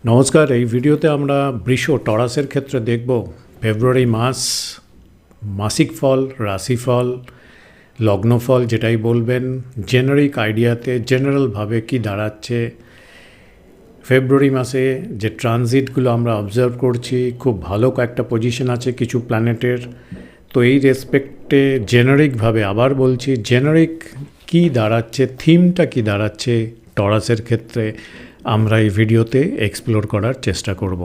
নমস্কার। এই ভিডিওতে আমরা বৃষ টরাসের ক্ষেত্রে দেখব ফেব্রুয়ারি মাস মাসিক ফল, রাশিফল, লগ্নফল যেটাই বলবেন, জেনারিক আইডিয়াতে জেনারেলভাবে কি দাঁড়াচ্ছে। ফেব্রুয়ারি মাসে যে ট্রানজিটগুলো আমরা অবজার্ভ করছি, খুব ভালো কয়েকটা পজিশন আছে কিছু প্ল্যানেটের। তো এই রেসপেক্টে জেনারিকভাবে আবার বলছি, জেনারিক কি দাঁড়াচ্ছে, থিমটা কি দাঁড়াচ্ছে টরাসের ক্ষেত্রে, আমরা এই ভিডিওতে এক্সপ্লোর করার চেষ্টা করব।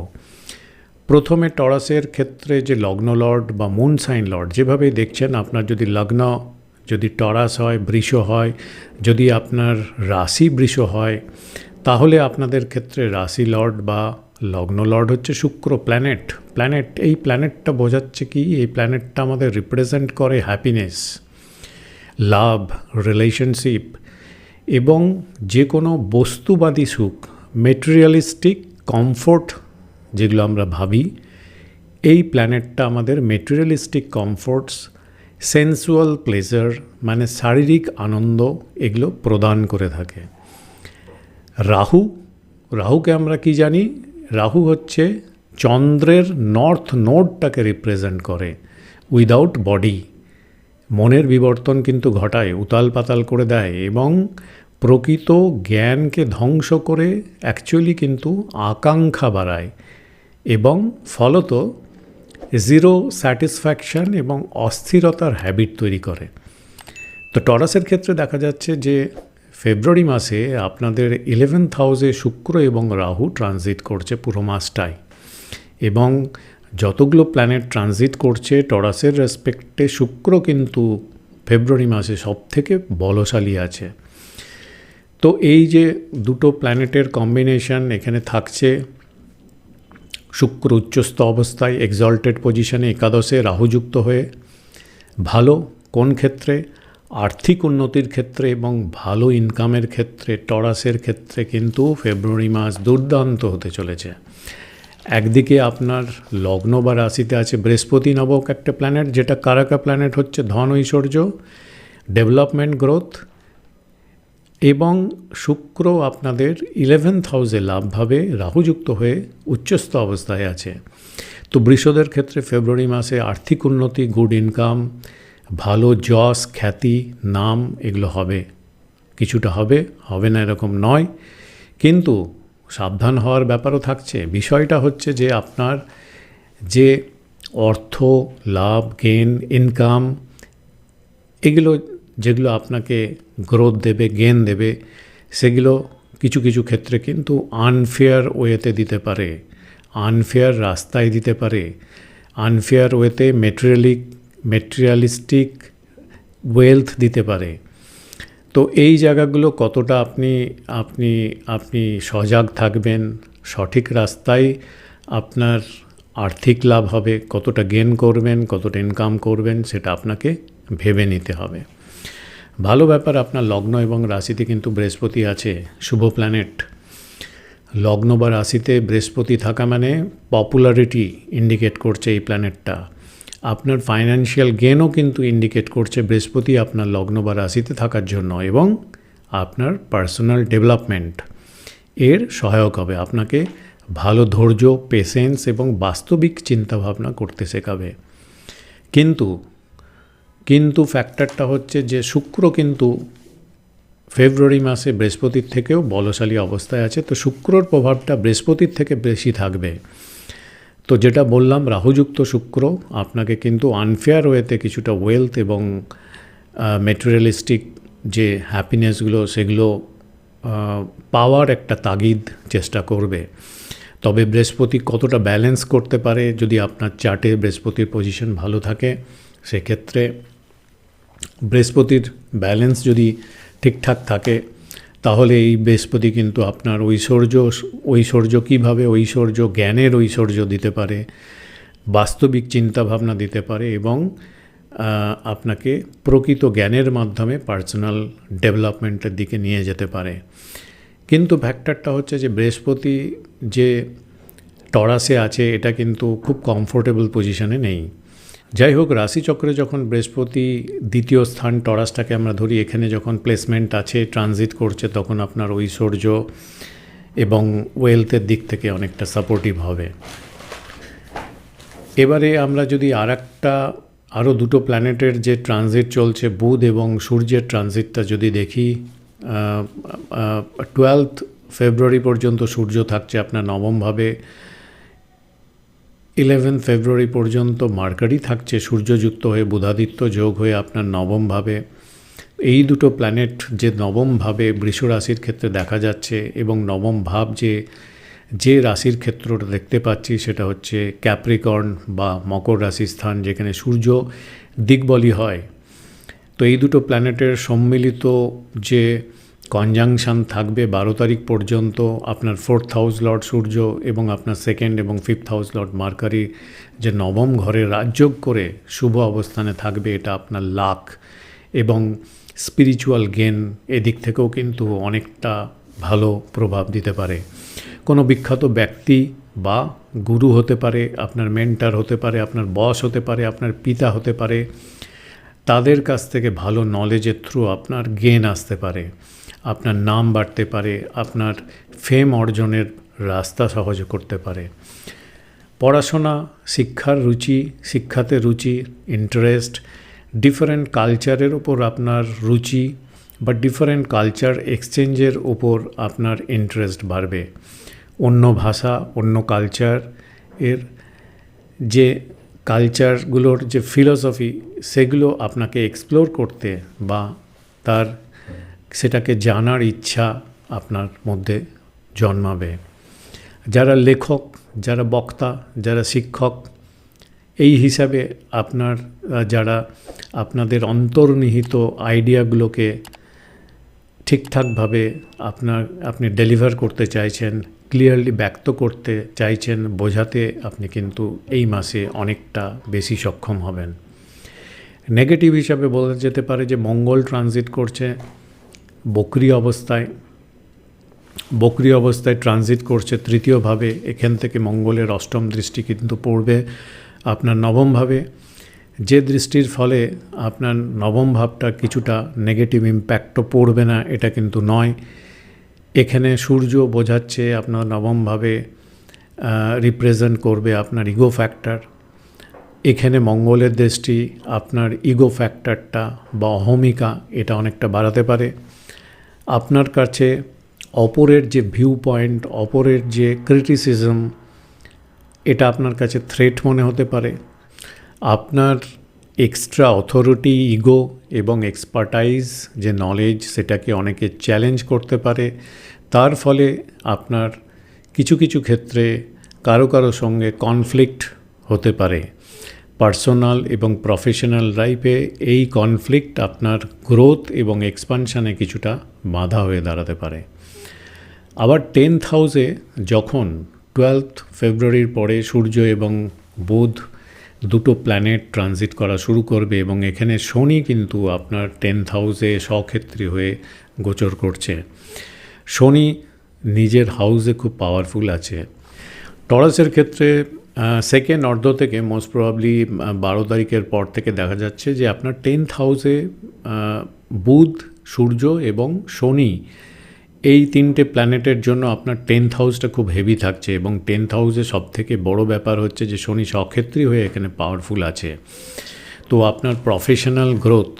প্রথমে টরাসের ক্ষেত্রে যে লগ্ন লর্ড বা মুন সাইন লর্ড, যেভাবে দেখছেন, আপনার যদি লগ্ন যদি টরাস হয়, বৃষ হয়, যদি আপনার রাশি বৃষ হয়, তাহলে আপনাদের ক্ষেত্রে রাশি লর্ড বা লগ্ন লর্ড হচ্ছে শুক্র প্ল্যানেট। এই প্ল্যানেটটা বোঝাচ্ছে কি, এই প্ল্যানেটটা আমাদের রিপ্রেজেন্ট করে হ্যাপিনেস, লাভ, রিলেশনশিপ এবং যে কোনো বস্তুবাদী সুখ, মেটেরিয়ালিস্টিক কমফোর্ট যেগুলো আমরা ভাবি, এই প্ল্যানেটটা আমাদের মেটেরিয়ালিস্টিক কমফোর্টস, সেন্সুয়াল প্লেজার মানে শারীরিক আনন্দ, এগুলো প্রদান করে থাকে। রাহুকে আমরা কি জানি? রাহু হচ্ছে চন্দ্রের নর্থ নোডটাকে রিপ্রেজেন্ট করে, উইদাউট বডি। মনের বিবর্তন কিন্তু ঘটায়, উতাল পাতাল করে দেয় এবং প্রকৃত জ্ঞানকে ধ্বংস করে অ্যাকচুয়ালি কিন্তু আকাঙ্ক্ষা বাড়ায় এবং ফলত জিরো স্যাটিসফ্যাকশান এবং অস্থিরতার হ্যাবিট তৈরি করে। তো টরাসের ক্ষেত্রে দেখা যাচ্ছে যে ফেব্রুয়ারি মাসে আপনাদের 11th হাউসে শুক্র এবং রাহু ট্রানজিট করছে পুরো মাসটাই, এবং যতগুলো প্ল্যানেট ট্রানজিট করছে টরাসের রেসপেক্টে শুক্র কিন্তু ফেব্রুয়ারি মাসে সবথেকে বলশালী আছে। তো এই যে দুটো প্ল্যানেটের কম্বিনেশন এখানে থাকছে, শুক্র উচ্চস্থ অবস্থায় এক্সল্টেড পজিশনে একাদশে রাহুযুক্ত হয়ে, ভালো কোন ক্ষেত্রে? আর্থিক উন্নতির ক্ষেত্রে এবং ভালো ইনকামের ক্ষেত্রে টরাসের ক্ষেত্রে কিন্তু ফেব্রুয়ারি মাস দুর্দান্ত হতে চলেছে। একদিকে আপনার লগ্ন বা রাশিতে আছে বৃহস্পতি নামক একটা প্ল্যানেট, যেটা কারাকা প্ল্যানেট হচ্ছে ধন, ঐশ্বর্য, ডেভেলপমেন্ট, গ্রোথ, এবং শুক্র আপনাদের 11th হাউসে লাভভাবে রাহুযুক্ত হয়ে উচ্চস্থ অবস্থায় আছে। তো বৃষদের ক্ষেত্রে ফেব্রুয়ারি মাসে আর্থিক উন্নতি, গুড ইনকাম, ভালো যশ, খ্যাতি, নাম, এগুলো হবে, কিছুটা হবে না এরকম নয়, কিন্তু সাবধান হওয়ার ব্যাপারও থাকছে। বিষয়টা হচ্ছে যে আপনার যে অর্থ লাভ, গেন, ইনকাম, এগুলো যেগুলো আপনাকে গ্রোথ দেবে, গেন দেবে, সেগুলো কিছু কিছু ক্ষেত্রে কিন্তু আনফেয়ার ওয়েতে দিতে পারে, আনফেয়ার রাস্তায় দিতে পারে, আনফেয়ার ওয়েতে মেটেরিয়ালিস্টিক ওয়েলথ দিতে পারে। তো এই জায়গাগুলো কতটা আপনি সজাগ থাকবেন, সঠিক রাস্তায় আপনার আর্থিক লাভ হবে, কতটা গেন করবেন, কতটা ইনকাম করবেন, সেটা আপনাকে ভেবে নিতে হবে। ভালো ব্যাপার, আপনার লগ্ন এবং রাশিতে কিন্তু বৃহস্পতি আছে, শুভ প্ল্যানেট। লগ্ন বা রাশিতে বৃহস্পতি থাকা মানে পপুলারিটি ইন্ডিকেট করছে এই প্ল্যানেটটা। আপনার ফাইন্যান্সিয়াল গেনও কিন্তু ইন্ডিকেট করছে বৃহস্পতি আপনার লগ্ন বা রাশিতে থাকার জন্য, এবং আপনার পার্সোনাল ডেভেলপমেন্ট এর সহায়ক হবে। আপনাকে ভালো ধৈর্য, পেশেন্স এবং বাস্তবিক চিন্তাভাবনা করতে শেখাবে। কিন্তু ফ্যাক্টরটা হচ্ছে যে শুক্র কিন্তু ফেব্রুয়ারি মাসে বৃহস্পতির থেকেও বলশালী অবস্থায় আছে, তো শুক্রর প্রভাবটা বৃহস্পতির থেকে বেশি থাকবে। তো যেটা বললাম, রাহুযুক্ত শুক্র আপনাকে কিন্তু আনফেয়ার ওয়েতে কিছুটা ওয়েলথ এবং মেটেরিয়ালিস্টিক যে হ্যাপিনেসগুলো সেগুলো পাওয়ার একটা তাগিদ চেষ্টা করবে। তবে বৃহস্পতি কতটা ব্যালেন্স করতে পারে, যদি আপনার চার্টে বৃহস্পতির পজিশন ভালো থাকে, সেক্ষেত্রে বৃহস্পতির ব্যালেন্স যদি ঠিকঠাক থাকে, তাহলে এই বৃহস্পতি কিন্তু আপনার ঐশ্বর্য কীভাবে ঐশ্বর্য, জ্ঞানের ঐশ্বর্য দিতে পারে, বাস্তবিক চিন্তাভাবনা দিতে পারে এবং আপনাকে প্রকৃত জ্ঞানের মাধ্যমে পার্সোনাল ডেভেলপমেন্টের দিকে নিয়ে যেতে পারে। কিন্তু ফ্যাক্টরটা হচ্ছে যে বৃহস্পতি যে টরাসে আছে এটা কিন্তু খুব কমফোর্টেবল পজিশনে নেই। যাই হোক, রাশিচক্রে যখন বৃহস্পতি দ্বিতীয় স্থান টরাসটাকে আমরা ধরি, এখানে যখন প্লেসমেন্ট আছে, ট্রানজিট করছে, তখন আপনার ঐশ্বর্য এবং ওয়েলথের দিক থেকে অনেকটা সাপোর্টিভ হবে। এবারে আমরা যদি আরও দুটো প্ল্যানেটের যে ট্রানজিট চলছে, বুধ এবং সূর্যের ট্রানজিটটা যদি দেখি, 12 ফেব্রুয়ারি পর্যন্ত সূর্য থাকছে আপনার নবমভাবে, 11 ফেব্রুয়ারি পর্যন্ত মার্কারি থাকছে সূর্যযুক্ত হয়ে, বুধাদিত্য যোগ হয়ে আপনার নবমভাবে। এই দুটো প্ল্যানেট যে নবমভাবে বৃষ রাশির ক্ষেত্রে দেখা যাচ্ছে, এবং নবম ভাব যে রাশির ক্ষেত্রটা দেখতে পাচ্ছি সেটা হচ্ছে ক্যাপ্রিকর্ন বা মকর রাশির স্থান, যেখানে সূর্য দিকবলী হয়। তো এই দুটো প্ল্যানেটের সম্মিলিত যে কনজাংশন থাকবে 12 তারিখ পর্যন্ত, আপনার 4th হাউস লর্ড সূর্য এবং আপনার 2nd এবং 5th হাউস লর্ড মার্কারি যে নবম ঘরে রাজযোগ করে শুভ অবস্থানে থাকবে, এটা আপনার লাক এবং স্পিরিচুয়াল গেন এদিক থেকেও কিন্তু অনেকটা ভালো প্রভাব দিতে পারে। কোনো বিখ্যাত ব্যক্তি বা গুরু হতে পারে, আপনার মেন্টার হতে পারে, আপনার বস হতে পারে, আপনার পিতা হতে পারে, তাদের কাছ থেকে ভালো নলেজের থ্রু আপনার গেন আসতে পারে, আপনার নাম বাড়তে পারে, আপনার ফেম অর্জনের রাস্তা সহজ করতে পারে। পড়াশোনা, শিক্ষাতে রুচি, ইন্টারেস্ট, ডিফারেন্ট কালচারের ওপর আপনার রুচি বা ডিফারেন্ট কালচার এক্সচেঞ্জের ওপর আপনার ইন্টারেস্ট বাড়বে। অন্য ভাষা, অন্য কালচার এর যে কালচারগুলোর যে ফিলসফি, সেগুলো আপনাকে এক্সপ্লোর করতে বা সেটাকে জানার ইচ্ছা আপনার মধ্যে জন্মাবে। যারা লেখক, যারা বক্তা, যারা শিক্ষক, এই হিসাবে যারা আপনাদের অন্তর্নিহিত আইডিয়াগুলোকে ঠিকঠাকভাবে আপনি ডেলিভার করতে চাইছেন, ক্লিয়ারলি ব্যক্ত করতে চাইছেন, বোঝাতে আপনি কিন্তু এই মাসে অনেকটা বেশি সক্ষম হবেন। নেগেটিভ হিসাবে বলা যেতে পারে যে মঙ্গল ট্রানজিট করছে বক্রি অবস্থায় ট্রানজিট করছে তৃতীয়ভাবে। এখান থেকে মঙ্গলের অষ্টম দৃষ্টি কিন্তু পড়বে আপনার নবমভাবে, যে দৃষ্টির ফলে আপনার নবম ভাবটা কিছুটা নেগেটিভ ইম্প্যাক্টও পড়বে না, এটা কিন্তু নয়। এখানে সূর্য বোঝাচ্ছে আপনার নবমভাবে রিপ্রেজেন্ট করবে আপনার ইগো ফ্যাক্টর। এখানে মঙ্গলের দৃষ্টি আপনার ইগো ফ্যাক্টরটা বা অহমিকা এটা অনেকটা বাড়াতে পারে। আপনার কাছে অপরের যে ভিউ পয়েন্ট, অপরের যে ক্রিটিসিজম, এটা আপনার কাছে থ্রেট মনে হতে পারে। আপনার এক্সট্রা অথরিটি, ইগো এবং এক্সপার্টাইজ যে নলেজ, সেটাকে অনেকে চ্যালেঞ্জ করতে পারে। তার ফলে আপনার কিছু ক্ষেত্রে কারো সঙ্গে কনফ্লিক্ট হতে পারে। পার্সোনাল এবং প্রফেশনাল লাইফে এই কনফ্লিক্ট আপনার গ্রোথ এবং এক্সপানশানে কিছুটা বাধা হয়ে দাঁড়াতে পারে। আবার 10th হাউসে যখন 12 ফেব্রুয়ারির পরে সূর্য এবং বুধ দুটো প্ল্যানেট ট্রানজিট করা শুরু করবে, এবং এখানে শনি কিন্তু আপনার 10th হাউসে স্বক্ষেত্রী হয়ে গোচর করছে। শনি নিজের হাউসে খুব পাওয়ারফুল আছে। টরাসের ক্ষেত্রে সেকেন্ড অর্ধ থেকে মোস্ট প্রবাবলি 12 তারিখের পর থেকে দেখা যাচ্ছে যে আপনার 10th হাউসে বুধ, সূর্য এবং শনি, এই তিনটে প্ল্যানেটের জন্য আপনার 10th হাউসটা খুব হেভি থাকছে। এবং 10th হাউসে সবথেকে বড় ব্যাপার হচ্ছে যে শনি স্বক্ষেত্রী হয়ে এখানে পাওয়ারফুল আছে। তো আপনার প্রফেশনাল গ্রোথ,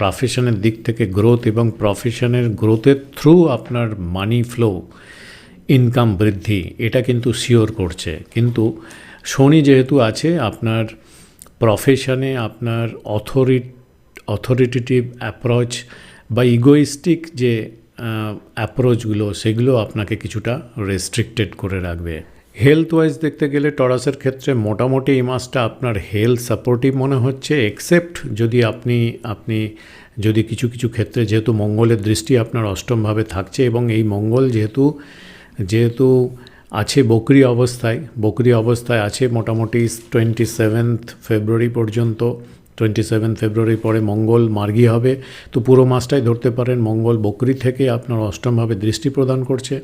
প্রফেশনের দিক থেকে গ্রোথ এবং প্রফেশনের গ্রোথের থ্রু আপনার মানি ফ্লো, ইনকাম বৃদ্ধি, এটা কিন্তু শিওর করছে। কিন্তু শনি যেহেতু আছে, আপনার প্রফেশনে আপনার অথরিটেটিভ অ্যাপ্রোচ বা ইগোইস্টিক যে অ্যাপ্রোচগুলো, সেগুলো আপনাকে কিছুটা রেস্ট্রিক্টেড করে রাখবে। হেলথ ওয়াইজ দেখতে গেলে টরাসের ক্ষেত্রে মোটামুটি এই মাসটা আপনার হেলথ সাপোর্টিভ মনে হচ্ছে, এক্সেপ্ট যদি আপনি যদি কিছু ক্ষেত্রে, যেহেতু মঙ্গলের দৃষ্টি আপনার অষ্টমভাবে থাকছে, এবং এই মঙ্গল যেহেতু আছে বক্রি অবস্থায় আছে মোটামুটি 27 ফেব্রুয়ারি পর্যন্ত। 27 ফেব্রুয়ারি পরে মঙ্গল মার্গী হবে। তো পুরো মাসটাই ধরতে পারেন মঙ্গল বক্রি থেকে আপনার অষ্টমভাবে দৃষ্টি প্রদান করছে।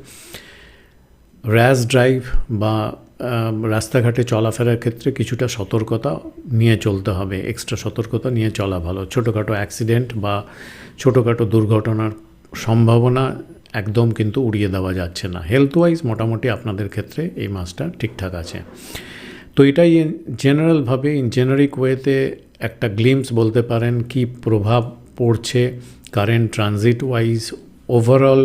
র্যাশ ড্রাইভ বা রাস্তাঘাটে চলাফেরার ক্ষেত্রে কিছুটা সতর্কতা নিয়ে চলতে হবে, এক্সট্রা সতর্কতা নিয়ে চলা ভালো। ছোটোখাটো অ্যাক্সিডেন্ট বা ছোটোখাটো দুর্ঘটনার সম্ভাবনা একদম কিন্তু উড়িয়ে দেওয়া যাচ্ছে না। হেলথ ওয়াইজ মোটামুটি আপনাদের ক্ষেত্রে এই মাসটা ঠিকঠাক আছে। তো এটাই জেনারেলভাবে জেনারিক ওয়েতে একটা গ্লিমস বলতে পারেন কি প্রভাব পড়ছে কারেন্ট ট্রানজিট ওয়াইজ ওভারঅল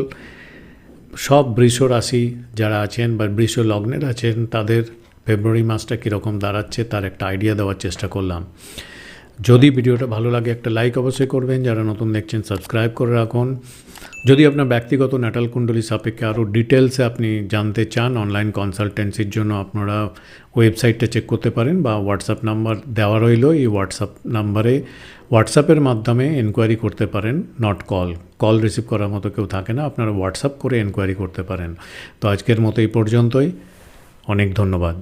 সব বৃষ রাশি যারা আছেন বা বৃষ লগ্নের আছেন তাদের ফেব্রুয়ারি মাসটা কীরকম দাঁড়াচ্ছে তার একটা আইডিয়া দেওয়ার চেষ্টা করলাম। যদি ভিডিওটা ভালো লাগে একটা লাইক অবশ্যই করবেন, যারা নতুন দেখছেন সাবস্ক্রাইব করে রাখুন। যদি আপনার ব্যক্তিগত ন্যাটাল কুণ্ডলী সাপেক্ষে আরও ডিটেলসে আপনি জানতে চান অনলাইন কনসালটেন্সির জন্য আপনারা ওয়েবসাইটটা চেক করতে পারেন বা হোয়াটসঅ্যাপ নাম্বার দেওয়া রইল, এই হোয়াটসঅ্যাপ নাম্বারে হোয়াটসঅ্যাপের মাধ্যমে এনকোয়ারি করতে পারেন, নট কল রিসিভ করার মতো কেউ থাকে না, আপনারা হোয়াটসঅ্যাপ করে এনকোয়ারি করতে পারেন। তো আজকের মতো এই পর্যন্তই, অনেক ধন্যবাদ।